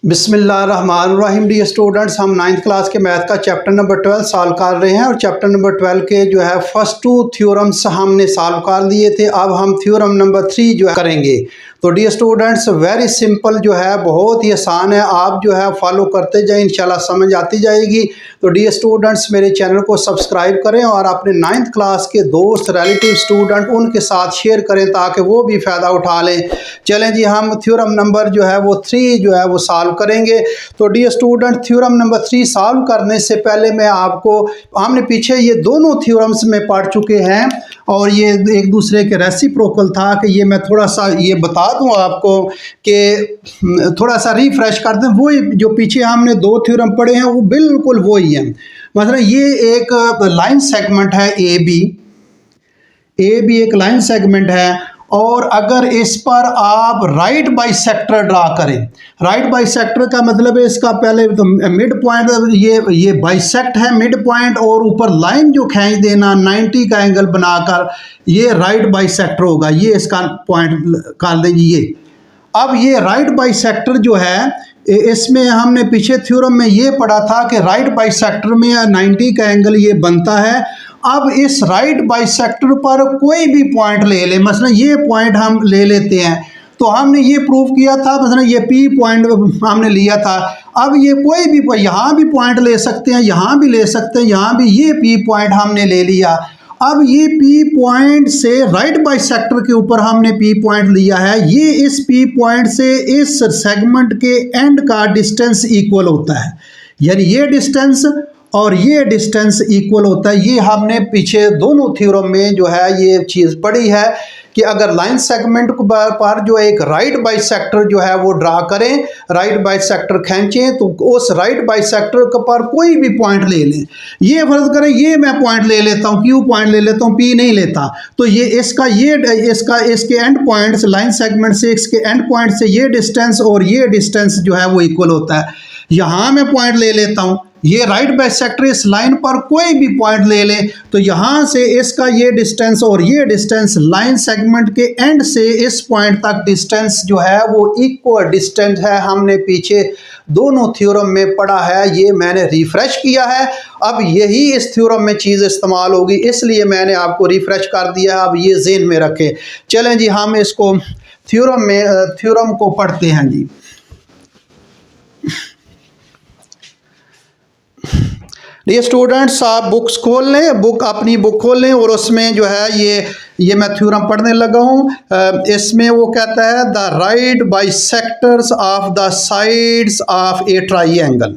बिस्मिल्लाहिर्रहमानिर्रहीम। D students, हम 9th class के मैथ का चैप्टर नंबर 12 सॉल्व कर रहे हैं और चैप्टर नंबर 12 के जो है फर्स्ट 2 थ्योरम्स हमने सॉल्व कर लिए थे। अब हम थ्योरम नंबर 3 जो है करेंगे। तो डी स्टूडेंट्स, वेरी सिंपल जो है, बहुत ही आसान है। आप जो है फॉलो करते जाए, इंशाल्लाह समझ आती जाएगी। तो डी स्टूडेंट्स, मेरे चैनल को सब्सक्राइब करें और अपने 9th क्लास के दोस्त, रिलेटिव, स्टूडेंट उनके साथ शेयर करें ताकि वो भी फ़ायदा उठा लें। चलें जी, हम थ्योरम नंबर जो है वो 3 जो है वो सॉल्व करेंगे। तो dear student, theorem number 3 solve करने से पहले मैं आपको, हमने पीछे ये दोनों थ्योरम्स में पढ़ चुके हैं और ये एक दूसरे के रेसिप्रोकल था कि ये मैं थोड़ा सा ये बता दूं आपको कि थोड़ा सा रिफ्रेश कर दें। वही जो पीछे हमने 2 थ्योरम पढ़े हैं वो बिल्कुल वही है। मतलब ये एक लाइन सेगमेंट है ए बी एक लाइन सेगमेंट है और अगर इस पर आप राइट बाइसेक्टर ड्रा करें, राइट बाइसेक्टर का मतलब है इसका पहले तो मिड पॉइंट, ये बाइसेक्ट है मिड पॉइंट और ऊपर लाइन जो खींच देना 90 का एंगल बनाकर, ये राइट बाइसेक्टर होगा। ये इसका पॉइंट कर देंगे ये। अब ये राइट बाइसेक्टर जो है, इसमें हमने पीछे थ्योरम में ये पढ़ा था कि राइट बाइसेक्टर में 90 का एंगल ये बनता है। अब इस राइट बाइसेक्टर पर कोई भी पॉइंट ले ले, मसलन ये पॉइंट हम ले लेते हैं। तो हमने ये प्रूव किया था, मसलन ये पी पॉइंट हमने लिया था। अब ये कोई भी यहाँ भी पॉइंट ले सकते हैं, यहाँ भी ले सकते हैं, यहाँ भी ये पी पॉइंट हमने ले लिया। अब ये पी पॉइंट से राइट बाइसेक्टर के ऊपर हमने पी पॉइंट लिया है। ये इस पी पॉइंट से इस सेगमेंट के एंड का डिस्टेंस इक्वल होता है, यानी ये डिस्टेंस और ये डिस्टेंस इक्वल होता है। ये हमने पीछे दोनों थ्योरम में जो है ये चीज़ पढ़ी है कि अगर लाइन सेगमेंट पर जो एक राइट बाइसेक्टर जो है वो ड्रा करें, राइट बाइसेक्टर खींचें, तो उस राइट बाइसेक्टर पर कोई भी पॉइंट ले लें। ये फर्ज करें ये मैं पॉइंट ले लेता हूँ, क्यू पॉइंट ले लेता हूँ, पी नहीं लेता, तो ये इसके एंड पॉइंट्स, लाइन सेगमेंट से इसके एंड पॉइंट से ये डिस्टेंस और ये डिस्टेंस जो है वो इक्वल होता है। यहाँ मैं पॉइंट ले लेता हूँ, ये राइट बाइसेक्टर इस लाइन पर कोई भी पॉइंट ले ले, तो यहाँ से इसका ये डिस्टेंस और ये डिस्टेंस लाइन सेगमेंट के एंड से इस पॉइंट तक डिस्टेंस जो है वो इक्वल डिस्टेंस है। हमने पीछे दोनों थ्योरम में पढ़ा है, ये मैंने रिफ्रेश किया है। अब यही इस थ्योरम में चीज़ इस्तेमाल होगी, इसलिए मैंने आपको रिफ्रेश कर दिया। अब ये ज़हन में रखें। चलें जी, हम इसको थ्योरम को पढ़ते हैं जी। ये स्टूडेंट्स, आप बुक्स खोल लें, अपनी बुक खोल लें और उसमें जो है ये मैं थ्योरम पढ़ने लगा हूँ। इसमें वो कहता है the right bisectors of the sides of a triangle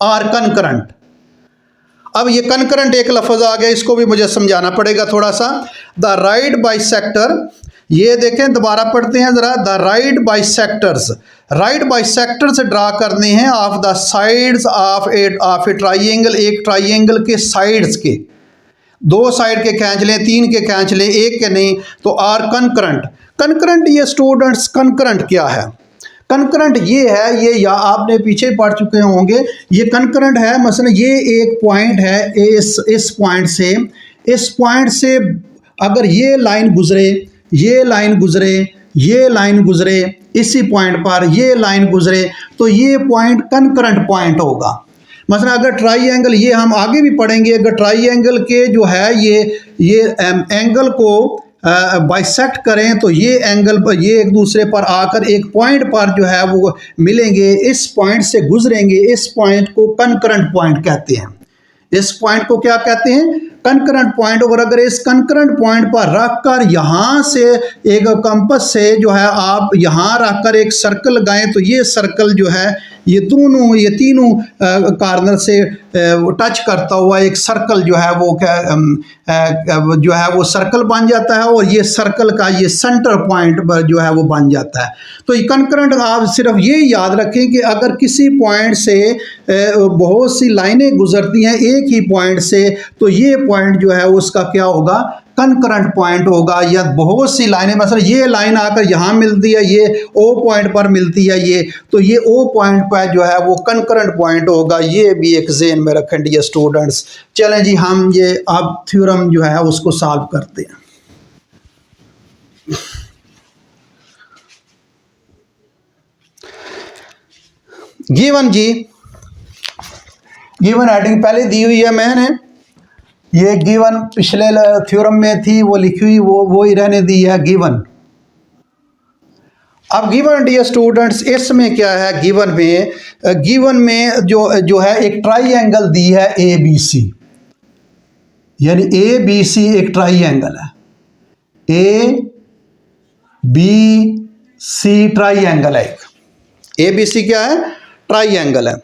are concurrent. अब ये कनकरेंट एक लफ्ज़ आ गया, इसको भी मुझे समझाना पड़ेगा थोड़ा सा। द राइट बाइसेक्टर, ये देखें, दोबारा पढ़ते हैं ज़रा। द राइट बाइसेक्टर्स ड्रा करने हैं of the sides of a triangle, एक ट्राइएंगल के साइड्स के, 2 साइड के खींच लें, 3 के खींच लें, एक के नहीं, तो आर कनकरेंट। ये स्टूडेंट्स, कनकरेंट क्या है? कनकरेंट ये है, ये या आपने पीछे पढ़ चुके होंगे। ये कनकरेंट है, मसलन ये एक पॉइंट है, इस पॉइंट से अगर ये लाइन गुजरे, ये लाइन गुजरे, ये लाइन गुजरे, इसी पॉइंट पर ये लाइन गुजरे, तो ये पॉइंट कनकरेंट पॉइंट होगा। मसलन अगर ट्राइएंगल, ये हम आगे भी पढ़ेंगे, अगर ट्राइएंगल के जो है ये एंगल को बाइसेक्ट करें तो ये एंगल ये एक दूसरे पर आकर एक पॉइंट पर जो है वो मिलेंगे, इस पॉइंट से गुजरेंगे, इस पॉइंट को कनकरेंट पॉइंट कहते हैं। इस पॉइंट को क्या कहते हैं? Concurrent point. और अगर इस कनकरेंट पॉइंट पर रखकर यहाँ से एक कंपास से जो है आप यहाँ रखकर एक सर्कल लगाएं, तो ये सर्कल जो है ये तीनों कॉर्नर से टच करता हुआ एक सर्कल जो है वो सर्कल बन जाता है और ये सर्कल का ये सेंटर पॉइंट जो है वो बन जाता है। तो ये कनकरेंट, आप सिर्फ ये याद रखें कि अगर किसी पॉइंट से बहुत सी लाइनें गुजरती हैं एक ही पॉइंट से, तो ये पॉइंट जो है उसका क्या होगा? कनकरेंट पॉइंट होगा। या बहुत सी लाइनें, मतलब ये लाइन आकर यहाँ मिलती है, ये ओ पॉइंट पर मिलती है, ये तो ये ओ पॉइंट पर जो है वो कनकरेंट पॉइंट होगा। ये भी एक ज़हन में रखें डियर स्टूडेंट्स। चलें जी, हम ये अब थ्योरम जो है उसको सॉल्व करते हैं। गिवन जी, गिवन हेडिंग पहले दी हुई है मैंने, ये गिवन पिछले थ्योरम में थी वो लिखी हुई, वो ही रहने दी है गिवन। अब गिवन डियर स्टूडेंट्स, इसमें क्या है, गिवन में जो है एक ट्राइंगल दी है ए बी सी, यानी ए बी सी एक ट्राइंगल है, ए बी सी ट्राइंगल है, एक ए बी सी क्या है, ट्राइंगल है।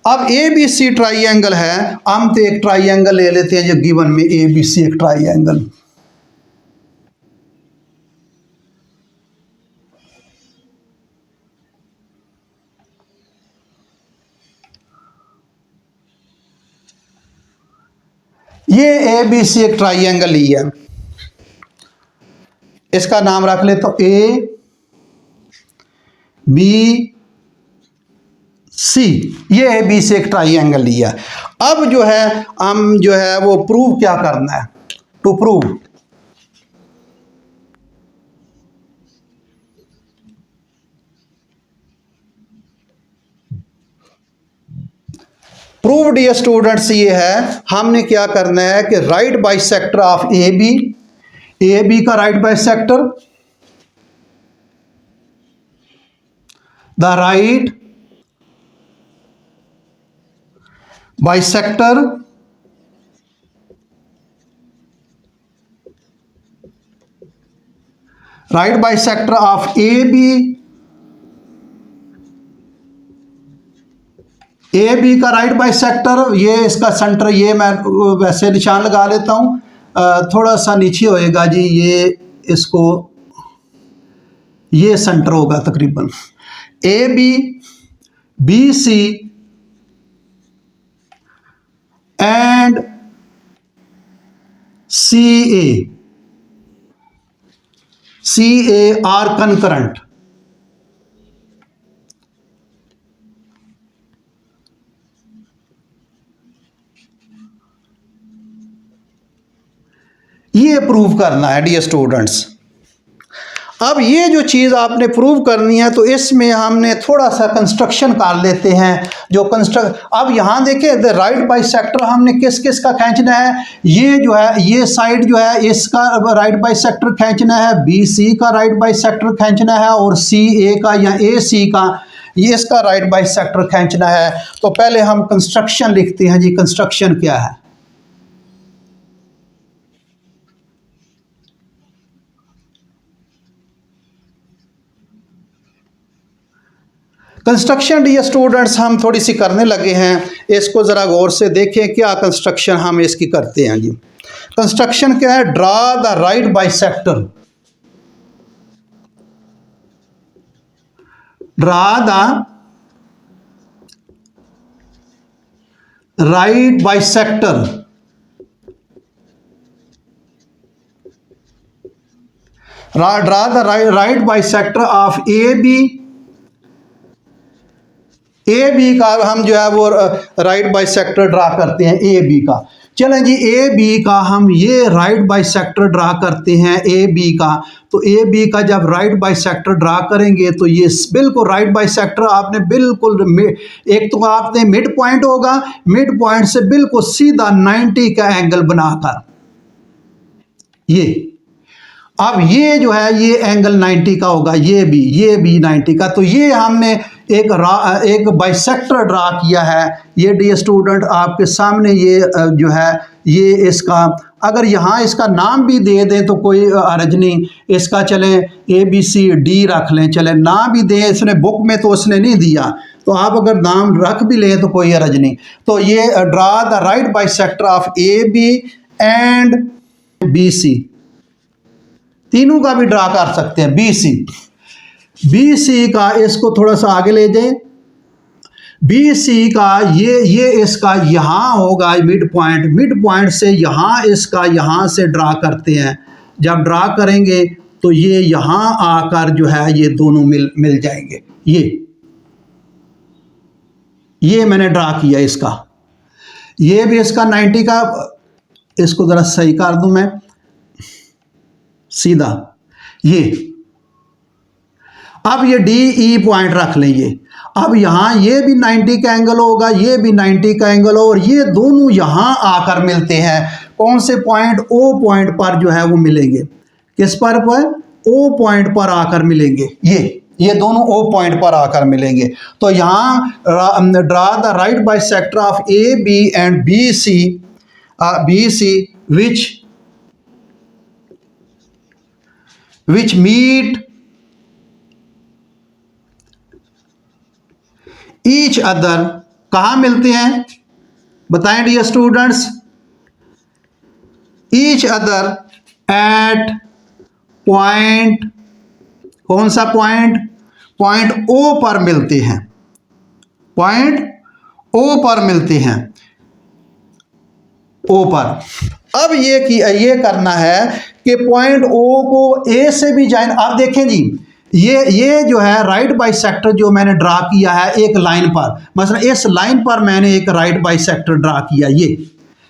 अब ए बी सी ट्राइंगल है, हम तो एक ट्राइंगल ले लेते हैं जो गिवन में ए बी सी एक ट्राइंगल। ये ए बी सी एक ट्राइंगल ही है, इसका नाम रख ले तो ए बी सी, ये ए बी सी एक ट्राइंगल लिया। अब जो है हम जो है वो प्रूव क्या करना है, टू प्रूव डियर स्टूडेंट्स, ये है हमने क्या करना है कि right bisector of A B का right bisector, the right bisector of A B का राइट बाइसेक्टर, ये इसका सेंटर, ये मैं वैसे निशान लगा लेता हूँ, थोड़ा सा नीचे होएगा जी, ये सेंटर होगा तकरीबन, A B C and C A are concurrent. ये प्रूव करना है डियर स्टूडेंट्स। अब ये जो चीज़ आपने प्रूव करनी है, तो इसमें हमने थोड़ा सा कंस्ट्रक्शन कर लेते हैं, अब यहाँ देखें द राइट बाइसेक्टर हमने किस किस का खींचना है, ये जो है ये साइड जो है इसका राइट बाइसेक्टर खींचना है, बी सी का राइट बाइसेक्टर खींचना है, और सी ए का या ए सी का ये इसका राइट बाइसेक्टर खींचना है। तो पहले हम कंस्ट्रक्शन लिखते हैं जी, कंस्ट्रक्शन क्या है। कंस्ट्रक्शन डियर स्टूडेंट्स हम थोड़ी सी करने लगे हैं, इसको ज़रा गौर से देखें क्या कंस्ट्रक्शन हम इसकी करते हैं जी। कंस्ट्रक्शन क्या है, draw the right bisector, draw the right bisector, draw the right bisector of A B का हम जो है वो राइट बाइसेक्टर ड्रा करते हैं ए बी का। चलें जी, ए बी का हम ये राइट बाइसेक्टर ड्रा करते हैं ए बी का। तो ए बी का जब राइट बाइसेक्टर ड्रा करेंगे तो ये बिल्कुल राइट बाइसेक्टर आपने बिल्कुल, एक तो आपने मिड पॉइंट होगा, मिड पॉइंट से बिल्कुल सीधा 90 का एंगल बनाकर, ये अब ये जो है ये एंगल 90 का होगा, ये भी 90 का। तो ये हमने एक बाइसेक्टर ड्रा किया है, ये डियर स्टूडेंट आपके सामने ये जो है ये इसका, अगर यहाँ इसका नाम भी दे दें तो कोई हर्ज नहीं, इसका चले ABCD रख लें, चले ना भी दें, इसने बुक में तो उसने नहीं दिया, तो आप अगर नाम रख भी लें तो कोई हर्ज नहीं। तो ये draw the right bisector of AB and BC, तीनों का भी ड्रा कर सकते हैं। BC का इसको थोड़ा सा आगे ले जाएं, BC का ये इसका यहाँ होगा मिड पॉइंट से यहाँ इसका यहाँ से ड्रा करते हैं, जब ड्रा करेंगे तो ये यहाँ आकर जो है ये दोनों मिल जाएंगे। ये मैंने ड्रा किया इसका, ये भी इसका 90 का, इसको ज़रा सही कर दूं मैं सीधा, ये अब ये डी ई पॉइंट रख लेंगे। अब यहाँ ये भी 90 का एंगल होगा, ये भी 90 का एंगल हो, और ये दोनों यहाँ आकर मिलते हैं कौन से पॉइंट, ओ पॉइंट पर जो है वो मिलेंगे। किस पर ओ पॉइंट पर आकर मिलेंगे, ये दोनों ओ पॉइंट पर आकर मिलेंगे। तो यहाँ draw the right bisector of A B and B C which meet each other. कहाँ मिलते हैं बताएं dear students, each other at point, कौन सा पॉइंट, पॉइंट ओ पर मिलते हैं, पॉइंट ओ पर मिलते हैं, ओ पर। अब ये करना है कि पॉइंट ओ को ए से भी ज्वाइन, आप देखें जी ये जो है राइट बाइसेक्टर जो मैंने ड्रा किया है एक लाइन पर, मतलब इस लाइन पर मैंने एक राइट बाइसेक्टर ड्रा किया,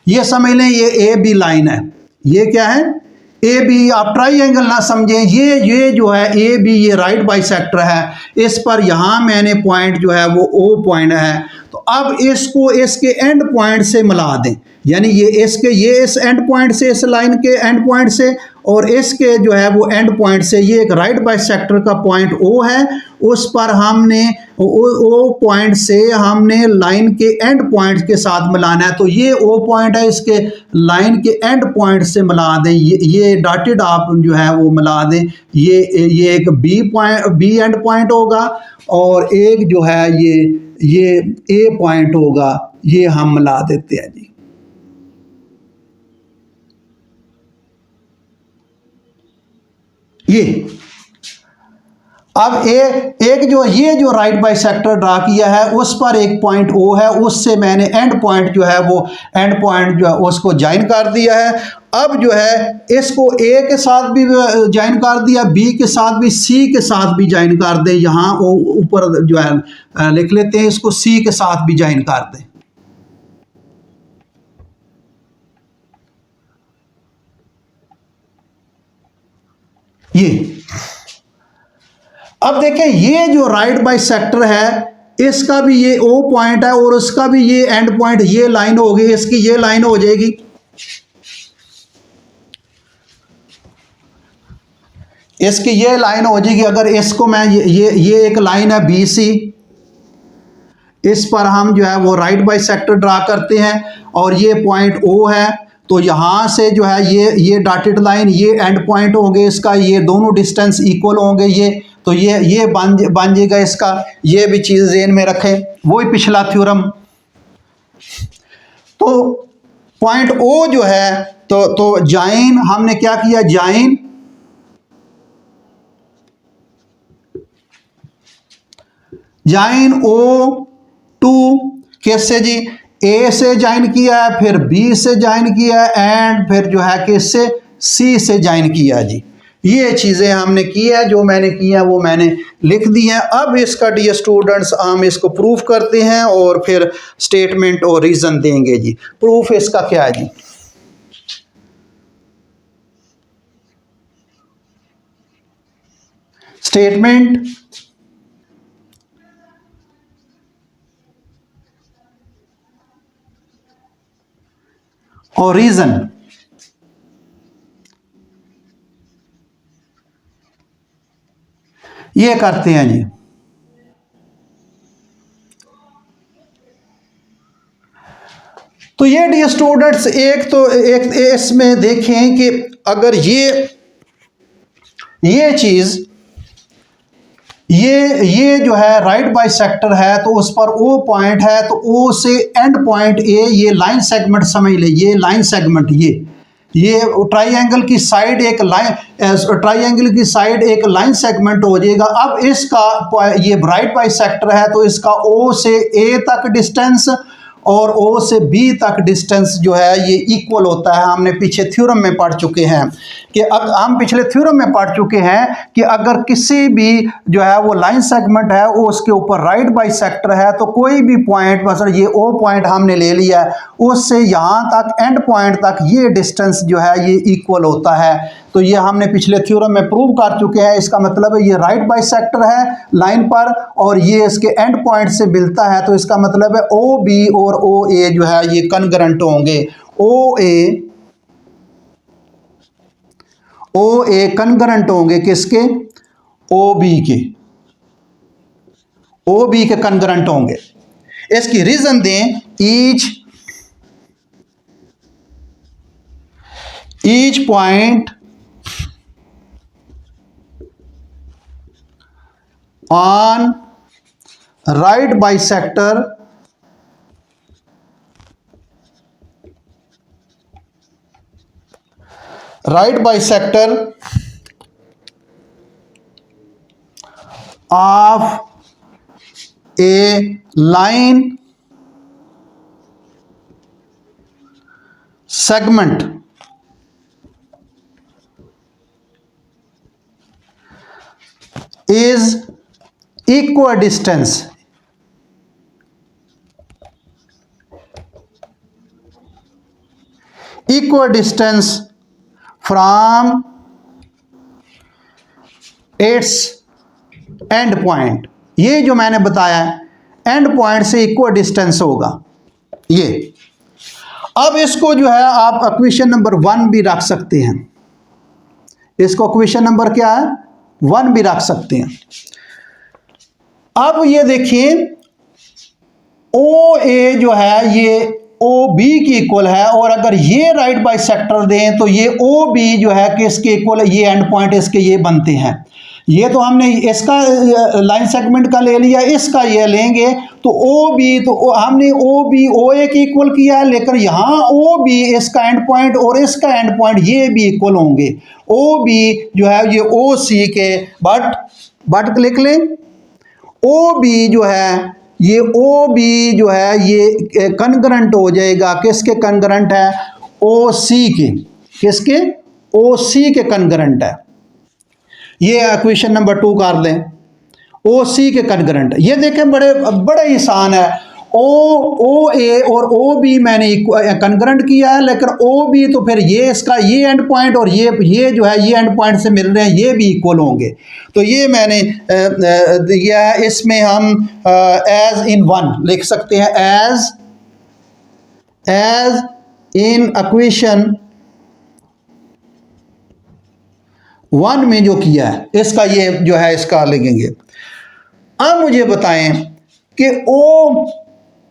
ये समझ लें ये ए बी लाइन है। ये क्या है, ए बी, आप ट्राइंगल ना समझें, ये जो है ए बी ये राइट बाइसेक्टर है, इस पर यहाँ मैंने पॉइंट जो है वो ओ पॉइंट है। तो अब इसको इसके एंड पॉइंट से मिला दें, यानी ये इस एंड पॉइंट से, इस लाइन के एंड पॉइंट से, और इसके जो है वो एंड पॉइंट से, ये एक राइट बाइसेक्टर का पॉइंट ओ है, उस पर हमने ओ पॉइंट से हमने लाइन के एंड पॉइंट के साथ मिलाना है। तो ये ओ पॉइंट है, इसके लाइन के एंड पॉइंट से मिला दें, ये डॉटेड आप जो है वो मिला दें। ये एक बी एंड पॉइंट होगा, और एक जो है ये ए पॉइंट होगा, ये हम मिला देते हैं जी। ये अब एक ये जो राइट बाइसेक्टर ड्रा किया है उस पर एक पॉइंट ओ है, उससे मैंने एंड पॉइंट जो है वो एंड पॉइंट जो है उसको ज्वाइन कर दिया है। अब जो है इसको ए के साथ भी ज्वाइन कर दिया, बी के साथ भी, सी के साथ भी ज्वाइन कर दें। यहाँ ऊपर जो है लिख लेते हैं, इसको सी के साथ भी ज्वाइन कर दें। ये अब देखें ये जो राइट बाइसेक्टर है इसका भी ये ओ पॉइंट है, और उसका भी ये एंड पॉइंट, ये लाइन होगी, इसकी ये लाइन हो जाएगी। इसकी ये लाइन हो जाएगी। अगर इसको मैं ये एक लाइन है बी सी, इस पर हम जो है वो राइट बाइसेक्टर ड्रा करते हैं, और ये पॉइंट ओ है, तो यहाँ से जो है ये डॉटेड लाइन, ये एंड पॉइंट होंगे इसका, ये दोनों डिस्टेंस इक्वल होंगे, तो ये बन जाएगा इसका। ये भी चीज़ ज़हन में रखें, वही पिछला थ्योरम। तो पॉइंट ओ जो है तो ज्वाइन हमने क्या किया, ज्वाइन ओ टू कैसे जी, ए से ज्वाइन किया है, फिर बी से ज्वाइन किया है, एंड फिर जो है किससे, सी से ज्वाइन किया जी। ये चीज़ें हमने की है, जो मैंने की है वो मैंने लिख दी हैं। अब इसका डियर स्टूडेंट्स हम इसको प्रूफ करते हैं और फिर स्टेटमेंट और रीज़न देंगे जी। प्रूफ इसका क्या है जी, स्टेटमेंट और रीज़न। ये करते हैं जी। तो ये डियर स्टूडेंट्स एक इसमें देखें कि अगर ये चीज़ ये जो है राइट बाइसेक्टर है, तो उस पर ओ पॉइंट है, तो ओ से एंड पॉइंट ए, ये लाइन सेगमेंट समझ ले, ये लाइन सेगमेंट, ये ट्राइंगल की साइड एक लाइन सेगमेंट हो जाएगा। अब इसका ये राइट बाइसेक्टर है, तो इसका ओ से ए तक डिस्टेंस और ओ से बी तक डिस्टेंस जो है ये इक्वल होता है। हमने पीछे थ्योरम में पढ़ चुके हैं कि हम पिछले थ्योरम में पढ़ चुके हैं कि अगर किसी भी जो है वो लाइन सेगमेंट है वो उसके ऊपर राइट बाइसेक्टर है, तो कोई भी पॉइंट, मतलब ये ओ पॉइंट हमने ले लिया है, उससे यहाँ तक एंड पॉइंट तक ये डिस्टेंस जो है ये इक्वल होता है। तो ये हमने पिछले थ्योरम में प्रूव कर चुके हैं। इसका मतलब है ये राइट बाइसेक्टर है लाइन पर और ये इसके एंड पॉइंट से मिलता है, तो इसका मतलब है ओ बी और ओ ए जो है ये कनगरेंट होंगे। ओ ए कनगरेंट होंगे किसके? ओ बी के। ओ बी के कनगरेंट होंगे। इसकी रीजन दें, each point on right bisector of a line segment is equidistance from its and point. ये जो मैंने बताया एंड पॉइंट से इक्वल डिस्टेंस होगा ये। अब इसको जो है आप इक्वेशन नंबर 1 भी रख सकते हैं। इसको इक्वेशन नंबर क्या है? 1 भी रख सकते हैं। अब ये देखिए ओ ए जो है ये ओ बी की इक्वल है, और अगर ये राइट बाइसेक्टर दें तो ये ओ बी जो है किसके इक्वल है? ये एंड पॉइंट इसके ये बनते हैं। ये तो हमने इसका लाइन सेगमेंट का ले लिया, इसका ये लेंगे तो ओ बी, तो हमने ओ बी ओ ए की इक्वल किया है, लेकिन यहाँ ओ बी इसका एंड पॉइंट और इसका एंड पॉइंट ये भी इक्वल होंगे। ओ बी जो है ये ओ सी के, बट लिख लें ओ बी जो है ये ओ बी जो है ये कनगरेंट हो जाएगा किसके कनगरेंट है? ओ सी के। किसके? ओ सी के कनगरेंट है। ये इक्वेशन नंबर 2 कर लें, ओ सी के कनगरेंट। ये देखें बड़े आसान है। ओ ए और ओ बी मैंने कनगरेंट किया है, लेकिन ओ बी तो फिर ये इसका ये एंड पॉइंट और ये जो है ये एंड पॉइंट से मिल रहे हैं, ये भी इक्वल होंगे। तो ये मैंने दिया है। इसमें हम एज इन 1 लिख सकते हैं, एज इन इक्वेशन 1 में जो किया है इसका ये जो है इसका लिखेंगे। अब मुझे बताएं कि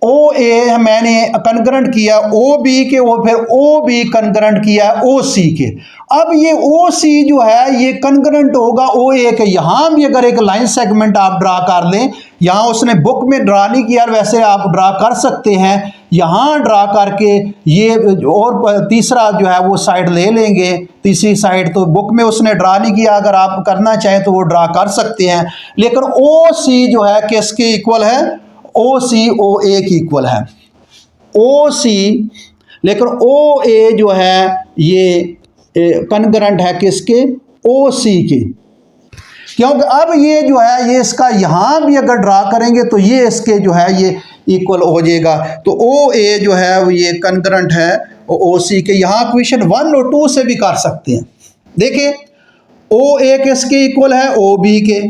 ओ ए मैंने कनगरेंट किया ओ बी के, और फिर ओ बी कनगरेंट किया ओ सी के। अब ये ओ सी जो है ये कनगरेंट होगा ओ ए के। यहाँ भी अगर एक लाइन सेगमेंट आप ड्रा कर लें, यहाँ उसने बुक में ड्रा नहीं किया, वैसे आप ड्रा कर सकते हैं। यहाँ ड्रा करके ये और तीसरा जो है वो साइड ले लेंगे, तीसरी साइड तो बुक में उसने ड्रा नहीं किया, अगर आप करना चाहें तो वो ड्रा कर सकते हैं। लेकिन ओ सी जो है किसके इक्वल है? ओ सी ओ ए की इक्वल है। ओ सी, लेकिन ओ ए जो है ये कनगरेंट है किसके? ओ सी के। क्योंकि अब ये जो है ये इसका यहाँ भी अगर ड्रा करेंगे तो ये इसके जो है ये इक्वल हो जाएगा। तो ओ ए जो है वो ये कनगरेंट है ओ सी के। यहाँ इक्वेशन 1 और 2 से भी कर सकते हैं। देखिए ओ ए किसके इक्वल है? ओ बी के।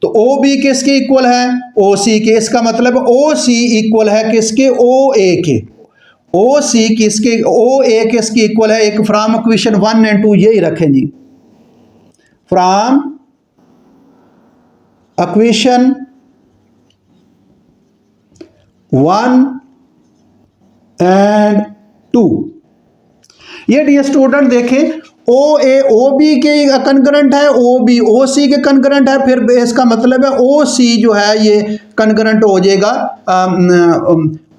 तो ओ बी किसके इक्वल है? ओ सी के। इसका मतलब ओ सी इक्वल है किसके? ओ ए के। ओ सी किसके? ओ ए किसके इक्वल है? एक फ्रॉम इक्वेशन 1 एंड 2 यही रखें जी, फ्रॉम इक्वेशन 1 एंड 2। ये डियर स्टूडेंट देखें ओ ए ओ बी के कनगरेंट है, ओ बी ओ सी के कनगरेंट है, फिर इसका मतलब है ओ सी जो है ये कनगरेंट हो जाएगा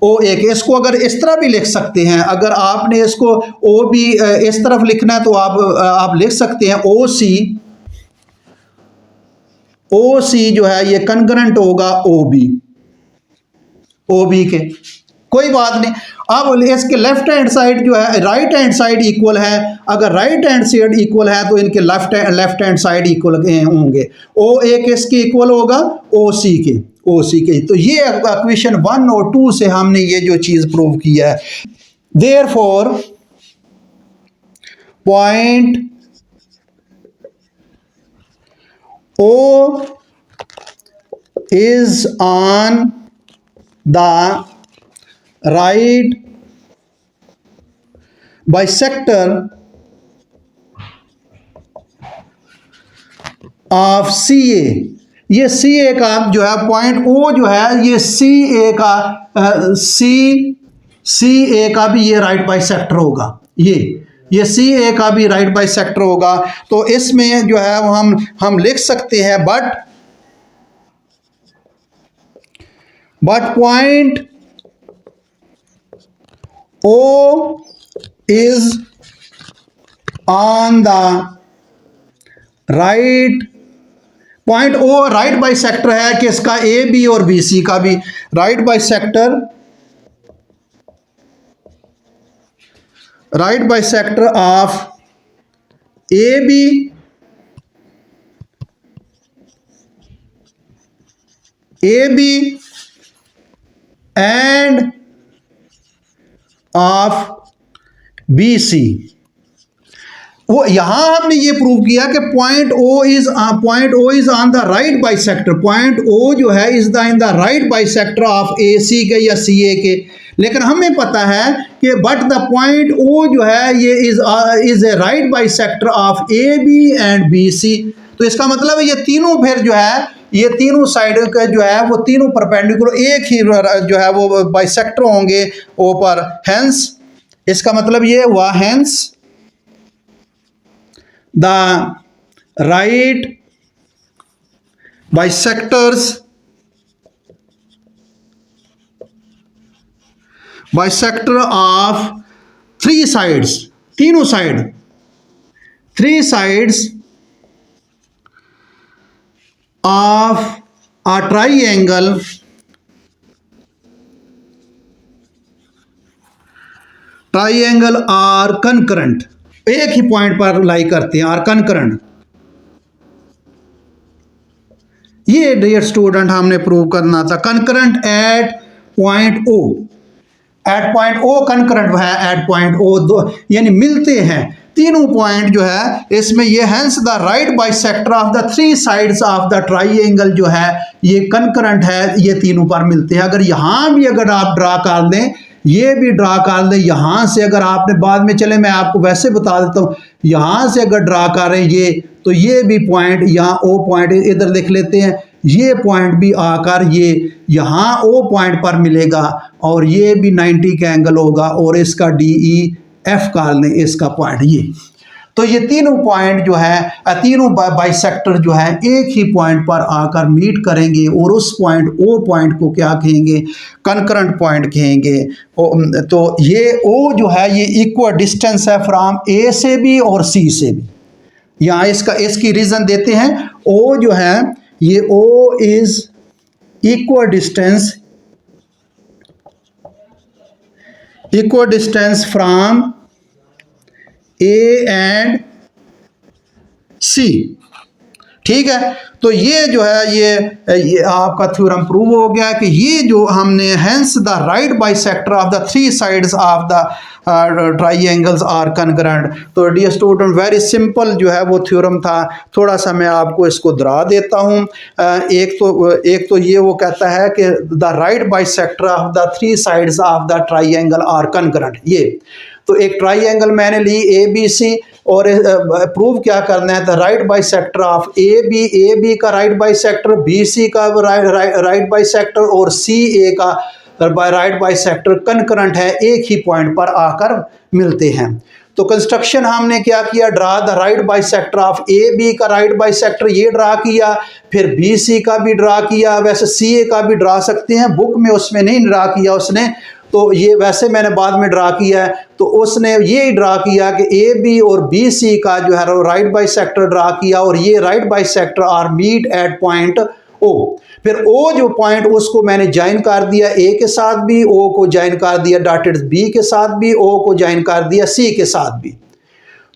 ओ ए के। इसको अगर इस तरह भी लिख सकते हैं, अगर आपने इसको ओ बी इस तरफ लिखना है तो आप लिख सकते हैं ओ सी जो है ये कनगरेंट होगा ओ बी के। कोई बात नहीं। अब इसके लेफ्ट हैंड साइड जो है राइट हैंड साइड इक्वल है, अगर राइट हैंड साइड इक्वल है तो इनके लेफ्ट हैंड साइड इक्वल होंगे। ओ ए किसके इक्वल होगा? ओ सी के। तो ये इक्वेशन 1 और 2 से हमने ये जो चीज प्रूव किया है। Therefore point O is on the right bisector of C A. ये सी ए का जो है पॉइंट ओ जो है ये सी ए का सी ए का भी ये राइट बाइसेक्टर होगा। ये सी ए का भी राइट बाइसेक्टर होगा। तो इसमें जो है वो हम लिख सकते हैं but point O is on the right, point O right bisector है कि इसका ए बी और बी सी का भी right bisector of A B and of B C. वो यहां हमने ये प्रूव किया कि point O is on the right bisector. Point O जो है is in the right bisector of A C के या सी ए के। लेकिन हमें पता है कि बट द पॉइंट ओ जो है ये is a right bisector of A B and B C. तो इसका मतलब है ये तीनों फिर जो है ये तीनों साइड का जो है वो तीनों परपेंडिकुलर एक ही जो है वो बाइसेक्टर होंगे ओ पर। हेंस इसका मतलब ये हुआ hence the right bisector of three sides, तीनों side, three sides of a triangle are concurrent, एक ही पॉइंट पर लाई करते हैं, आर कनकरेंट। ये डियर स्टूडेंट हमने प्रूव करना था। Concurrent at point O, at point O concurrent है एट पॉइंट ओ, दो यानी मिलते हैं तीनों पॉइंट जो है इसमें। ये hence the right bisector of the three sides of the triangle जो है ये कनकरेंट है, ये तीनों पर मिलते हैं। अगर यहां भी अगर आप ड्रा कर दें, ये भी ड्रा कर दें, यहां से अगर आपने बाद में, चले मैं आपको वैसे बता देता हूं, यहां से अगर ड्रा करें ये, तो ये भी पॉइंट यहाँ ओ पॉइंट इधर लिख लेते हैं, ये पॉइंट भी आकर ये यहाँ ओ पॉइंट पर मिलेगा और ये भी 90 का एंगल होगा और इसका डी ई एफ कर लें इसका पॉइंट ये। तो ये तीनों पॉइंट जो है तीनों बाइसेक्टर जो है एक ही पॉइंट पर आकर मीट करेंगे और उस पॉइंट ओ पॉइंट को क्या कहेंगे, कनकरेंट पॉइंट कहेंगे। तो ये ओ जो है ये इक्वल डिस्टेंस है फ्रॉम ए से भी और सी से भी। यहाँ इसकी रीजन देते हैं, ओ जो है ये O is equal distance from A and C, ठीक है। तो ये जो है ये आपका थ्योरम प्रूव हो गया कि ये जो हमने hence the right bisector of the three sides of the triangles are concurrent. तो डियर स्टूडेंट वेरी सिंपल जो है वो थ्योरम था। थोड़ा सा मैं आपको इसको दोहरा देता हूँ। एक तो ये वो कहता है कि the right bisector of the three sides of the triangle are concurrent. ये तो एक ट्राइंगल मैंने ली ए बी सी और प्रूव क्या करना है, the right bisector of A B का राइट बाइसेक्टर, बी सी का राइट बाइसेक्टर और सी ए का राइट बाइसेक्टर कनकरेंट है, एक ही पॉइंट पर आकर मिलते हैं। तो कंस्ट्रक्शन हमने क्या किया, draw the right bisector of A B का राइट बाइसेक्टर ये ड्रा किया, फिर बी सी का भी ड्रा किया, वैसे सी ए का भी ड्रा सकते हैं, बुक में उसमें नहीं ड्रा किया उसने, तो ये वैसे मैंने बाद में ड्रा किया है। तो उसने ये ड्रा किया कि ए बी और बी सी का जो है राइट बाइसेक्टर ड्रा किया और ये right bisector are meet at point O. फिर ओ जो पॉइंट उसको मैंने ज्वाइन कर दिया ए के साथ भी, ओ को ज्वाइन कर दिया डॉटेड बी के साथ भी, ओ को ज्वाइन कर दिया सी के साथ भी।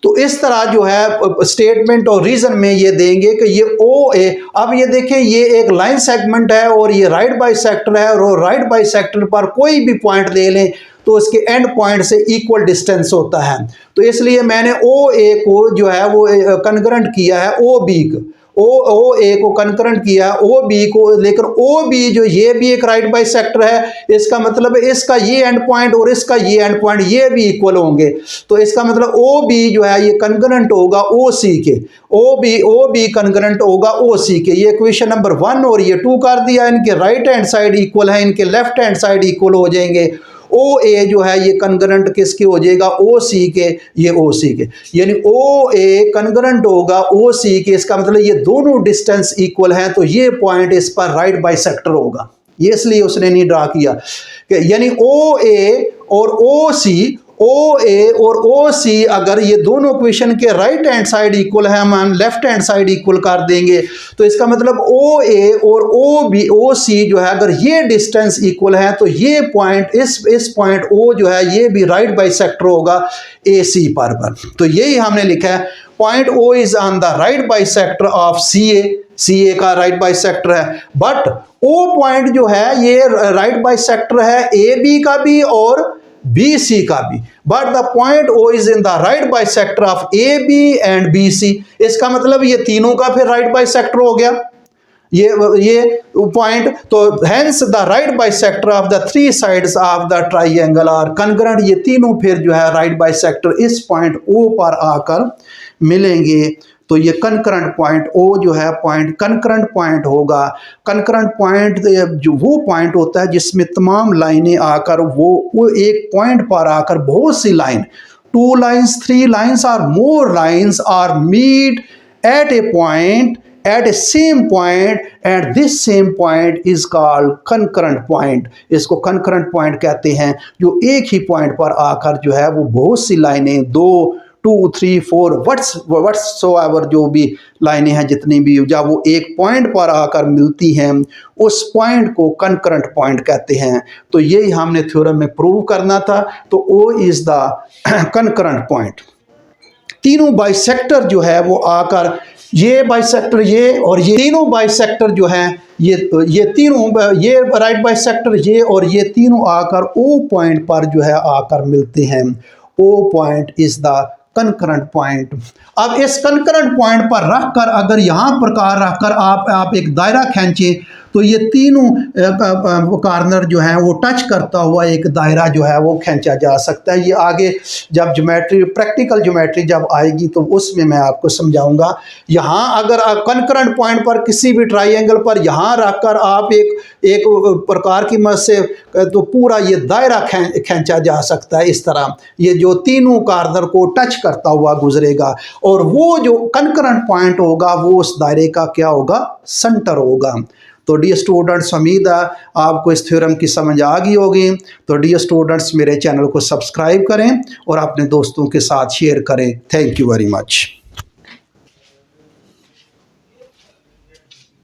तो इस तरह जो है स्टेटमेंट और रीजन में ये देंगे कि ये ओ ए। अब ये देखें ये एक लाइन सेगमेंट है और ये राइट बाइसेक्टर है और राइट बाइसेक्टर पर कोई भी पॉइंट ले लें तो उसके एंड पॉइंट से इक्वल डिस्टेंस होता है। तो इसलिए मैंने ओ ए को जो है वो कनकरेंट किया है ओ बी को। ओ ए को कंकरेंट किया ओ बी को, लेकिन ओ बी जो ये भी एक राइट बाइसेक्टर है, इसका मतलब इसका ये एंड पॉइंट और इसका ये एंड पॉइंट ये भी इक्वल होंगे, तो इसका मतलब ओ बी जो है ये कंकरेंट होगा ओ सी के, ओ बी कंकरेंट होगा ओ सी के। ये इक्वेशन नंबर 1 और ये 2 कर दिया, इनके राइट हैंड साइड इक्वल है, इनके लेफ्ट हैंड साइड इक्वल हो जाएंगे। ओ ए जो है ये कंकरेंट किसके हो जाएगा, ओ सी के, ये ओ सी के, यानी ओ ए कंकरेंट होगा ओ सी के। इसका मतलब ये दोनों डिस्टेंस इक्वल हैं, तो ये पॉइंट इस पर राइट बाइसेक्टर होगा। ये इसलिए उसने नहीं ड्रा किया कि यानी ओ ए और ओ सी, ओ ए और ओ सी अगर ये दोनों इक्वेशन के राइट हैंड साइड इक्वल है, हम लेफ्ट हैंड साइड इक्वल कर देंगे, तो इसका मतलब ओ ए और ओ बी ओ सी जो है अगर ये डिस्टेंस इक्वल है, तो ये पॉइंट इस पॉइंट ओ जो है ये भी राइट बाइसेक्टर होगा ए सी पर। तो यही हमने लिखा है, point O is on the right bisector of C A का राइट बाइसेक्टर है, बट ओ पॉइंट जो है ये राइट बाइसेक्टर है ए बी का भी और बी सी का भी, but the point O is in the right bisector of A B and B C. इसका मतलब ये तीनों का फिर राइट बाइसेक्टर हो गया ये पॉइंट, तो hence the right bisector of the 3 sides of the triangle are concurrent. ये तीनों फिर जो है राइट बाइसेक्टर इस पॉइंट ओ पर आकर मिलेंगे, तो ये कंकरेंट पॉइंट ओ जो है पॉइंट कंकरेंट पॉइंट होगा। कंकरेंट पॉइंट जो वो पॉइंट होता है जिसमें तमाम लाइनें आकर वो एक पॉइंट पर आकर बहुत सी लाइन, 2 लाइन्स 3 लाइन्स और more lines are meet at a point at a same point, and this same point is called concurrent point। इसको concurrent point कहते हैं, जो एक ही पॉइंट पर आकर जो है वो बहुत सी लाइनें 2 2 3 4 व्हाट्सएवर जो भी लाइनें हैं जितनी भी, जब वो एक पॉइंट पर आकर मिलती हैं उस पॉइंट को कंकरेंट पॉइंट कहते हैं। तो यही हमने थ्योरम में प्रूव करना था। तो O is the concurrent point. तीनों बाइसेक्टर जो है वो आकर ये बाइसेक्टर ये और ये तीनों बाइसेक्टर जो हैं ये तीनों ये राइट बाइसेक्टर ये और ये तीनों आकर ओ पॉइंट पर जो है आकर मिलते हैं। O point is the concurrent point. अब इस कंकरेंट पॉइंट पर रखकर अगर यहाँ प्रकार रखकर आप एक दायरा खींचें, तो ये तीनों कार्नर जो हैं वो टच करता हुआ एक दायरा जो है वो खींचा जा सकता है। ये आगे जब ज्योमेट्री प्रैक्टिकल ज्योमेट्री जब आएगी तो उसमें मैं आपको समझाऊंगा। यहाँ अगर कंकरेंट पॉइंट पर किसी भी ट्राइंगल पर यहाँ रखकर आप एक प्रकार की मदद से तो पूरा ये दायरा खींचा जा सकता है। इस तरह ये जो तीनों कार्नर को टच करता हुआ गुजरेगा, और वो जो कंकरेंट पॉइंट होगा वो उस दायरे का क्या होगा, सेंटर होगा। तो डियर स्टूडेंट्स, उम्मीद है आपको इस थ्योरम की समझ आ गई होगी। तो डियर स्टूडेंट्स, मेरे चैनल को सब्सक्राइब करें और अपने दोस्तों के साथ शेयर करें। Thank you very much.